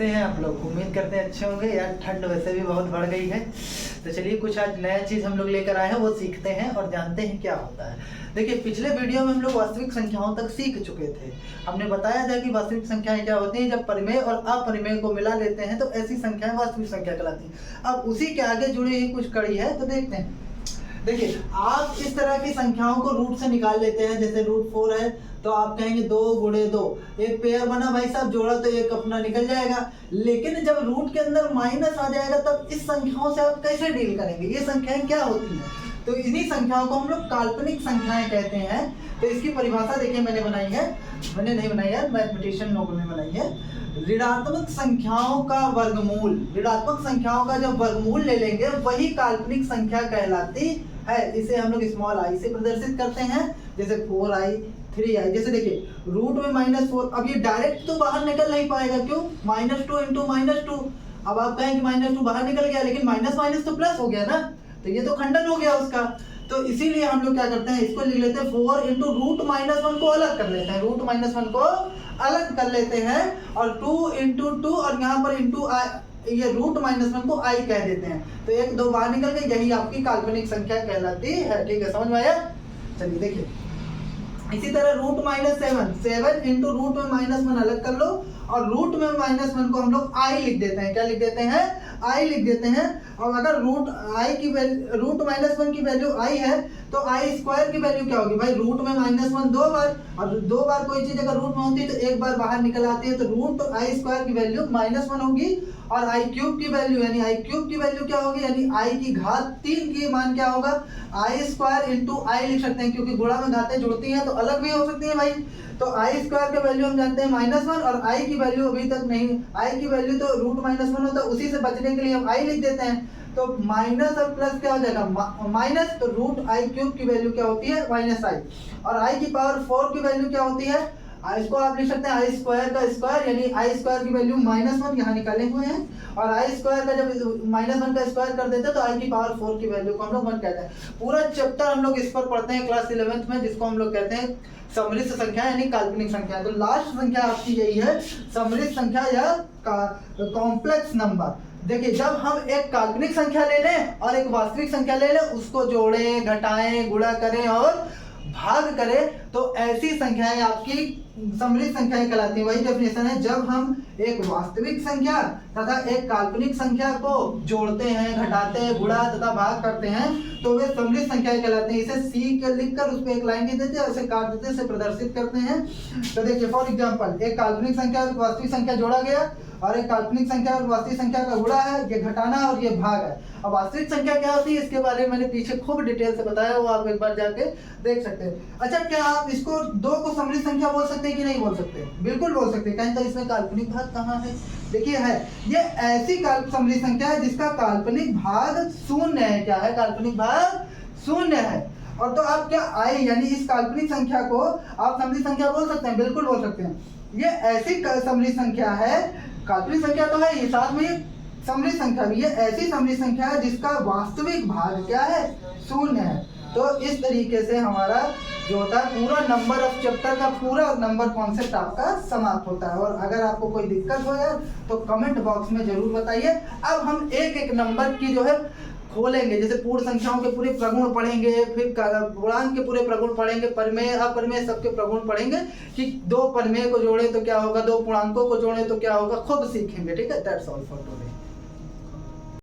कैसे हैं आप लोग? उम्मीद करते हैं अच्छे होंगे। यार ठंड वैसे भी बहुत बढ़ गई है, तो चलिए कुछ आज नया चीज़ हम लोग लेकर आए हैं, वो सीखते हैं और जानते हैं क्या होता है। देखिए पिछले वीडियो में हम लोग वास्तविक संख्याओं तक सीख चुके थे। हमने बताया था कि वास्तविक संख्याएं क्या होती हैं, जब परिमेय और अपरिमेय को मिला लेते हैं तो ऐसी संख्याएं वास्तविक संख्या कहलाती हैं। अब उसी के आगे जुड़ी हुई कुछ कड़ी है, तो देखते हैं। देखिए आप इस तरह की संख्याओं को रूट से निकाल लेते हैं, जैसे √4 है तो आप कहेंगे 2 गुणे 2, एक पेयर बना भाई साहब, जोड़ा तो एक अपना निकल जाएगा। लेकिन जब रूट के अंदर माइनस आ जाएगा तब इस संख्याओं से आप कैसे डील करेंगे? ये संख्याएं क्या होती हैं? तो इन्हीं संख्याओं को हम लोग काल्पनिक संख्याएं कहते हैं। तो इसकी परिभाषा देखिए मैंने बनाई है, मैंने नहीं बनाई है, मैथमेटिशियन लोगों ने बनाई है। ऋणात्मक संख्याओं का वर्गमूल, ऋणात्मक संख्याओं का जब वर्गमूल ले लेंगे वही काल्पनिक संख्या कहलाती है। इसे हम लोग स्मॉल आई से प्रदर्शित करते हैं, जैसे 4i 3i। जैसे देखिए रूट में -4, अब ये डायरेक्ट तो बाहर निकल नहीं पाएगा, क्यों? -2 × -2। अब आप कहें कि -2 बाहर निकल गया, लेकिन माइनस माइनस तो प्लस हो गया ना, तो ये तो खंडन हो गया उसका। तो इसीलिए हम लोग क्या करते हैं, इसको लिख लेते हैं 4 × √-1 को अलग कर लेते हैं, √-1 को अलग कर लेते हैं, और 2 × 2 और यहाँ पर इंटू ये √-1 को i कह देते हैं। तो 1 2 बाहर निकल गए, यही आपकी काल्पनिक संख्या कहलाती है। ठीक है, समझ में आया? चलिए देखिए इसी तरह √-7, 7 × √-1 अलग कर लो, और √-1 को हम लोग i लिख देते हैं। क्या लिख देते हैं? i लिख देते हैं। और अगर √-1 की वैल्यू i है तो i² की वैल्यू क्या होगी भाई? √-1 दो बार, और दो बार कोई चीज अगर रूट में होती है तो एक बार बाहर निकल आती है, तो √i² की वैल्यू -1 होगी, और i³ की वैल्यू यानी i³ की वैल्यू क्या होगी, यानी i की घात 3 की मान क्या होगा? i² × i लिख सकते हैं, क्योंकि गुणा में घातें जुड़ती हैं तो अलग भी हो सकती है भाई। तो i² का वैल्यू हम जानते हैं -1, और i की वैल्यू अभी तक नहीं, i की वैल्यू तो √-1 होता है, उसी से बचने के लिए हम i लिख देते हैं। तो माइनस और प्लस क्या हो जाएगा? माइनस, तो √i³ की वैल्यू क्या होती है? -i, और i की पावर 4 की वैल्यू क्या होती है? इसको आप लिख सकते हैं i² का स्क्वायर, यानी i² की वैल्यू -1 यहाँ निकाले हुए हैं, और i² का जब -1 का स्क्वायर कर देते हैं तो i की पावर 4 की वैल्यू को हम लोग 1 कहते हैं। पूरा चैप्टर हम लोग इस पर पढ़ते हैं क्लास 11th में, जिसको हम लोग कहते हैं सम्मिलित संख्या यानी काल्पनिक संख्या। तो लास्ट संख्या आपकी यही है, सम्मिलित संख्या या कॉम्प्लेक्स नंबर। देखिए जब हम एक काल्पनिक संख्या ले लें और एक वास्तविक संख्या ले लें, उसको जोड़ें, घटाएं, गुणा करें और भाग करें, तो ऐसी संख्याएं आपकी सम्मिलित संख्याएं कहलाती हैं। वही डेफिनेशन है, जब हम एक वास्तविक संख्या तथा एक काल्पनिक संख्या को जोड़ते हैं, घटाते हैं, गुणा तथा भाग करते हैं, तो वे सम्मिलित संख्याएं कहलाती हैं। इसे सी के लिखकर उस पर एक लाइन दे देते हैं, उसे काट देते हैं, उसे प्रदर्शित करते हैं। तो देखिए फॉर एग्जांपल, एक काल्पनिक संख्या और वास्तविक संख्या जोड़ा गया, और एक काल्पनिक संख्या और वास्तविक संख्या का गुणा है, ये घटाना और ये भाग है। अब वास्तविक संख्या क्या होती है, इसके बारे में मैंने पीछे खूब डिटेल से बताया, वो आप एक बार जाके देख सकते हैं। अच्छा, क्या आप इसको 2 को सम्मिलित संख्या बोल सकते हैं कि नहीं बोल सकते? बिल्कुल बोल सकते हैं। कहें तो इसमें काल्पनिक भाग कहाँ है? देखिए है, ये ऐसी सम्मिलित संख्या है जिसका काल्पनिक भाग 0 है। क्या है? काल्पनिक भाग 0 है। और तो आप क्या i यानी इस काल्पनिक संख्या को आप सम्मिलित संख्या बोल सकते हैं? बिल्कुल बोल सकते हैं। ये ऐसी सम्मिलित संख्या है, काल्पनिक संख्या तो है, ये साथ में सम्मिलित संख्या भी, ये ऐसी सम्मिलित संख्या है जिसका वास्तविक भाग क्या है? 0 है। तो इस तरीके से हमारा जो होता है पूरा नंबर ऑफ चैप्टर का पूरा नंबर कॉन्सेप्ट आपका समाप्त होता है। और अगर आपको कोई दिक्कत हो यार तो कमेंट बॉक्स में जरूर बताइए। अब हम एक एक नंबर की जो है खोलेंगे, जैसे पूर्ण संख्याओं के पूरे प्रगुण पढ़ेंगे, फिर पूर्णांक के पूरे प्रगुण पढ़ेंगे, परिमेय अपरिमेय सबके प्रगुण पढ़ेंगे, कि 2 परिमेय को जोड़े तो क्या होगा, 2 पूर्णांकों को जोड़े तो क्या होगा, खूब सीखेंगे। ठीक है, दैट्स ऑल फॉर टुडे।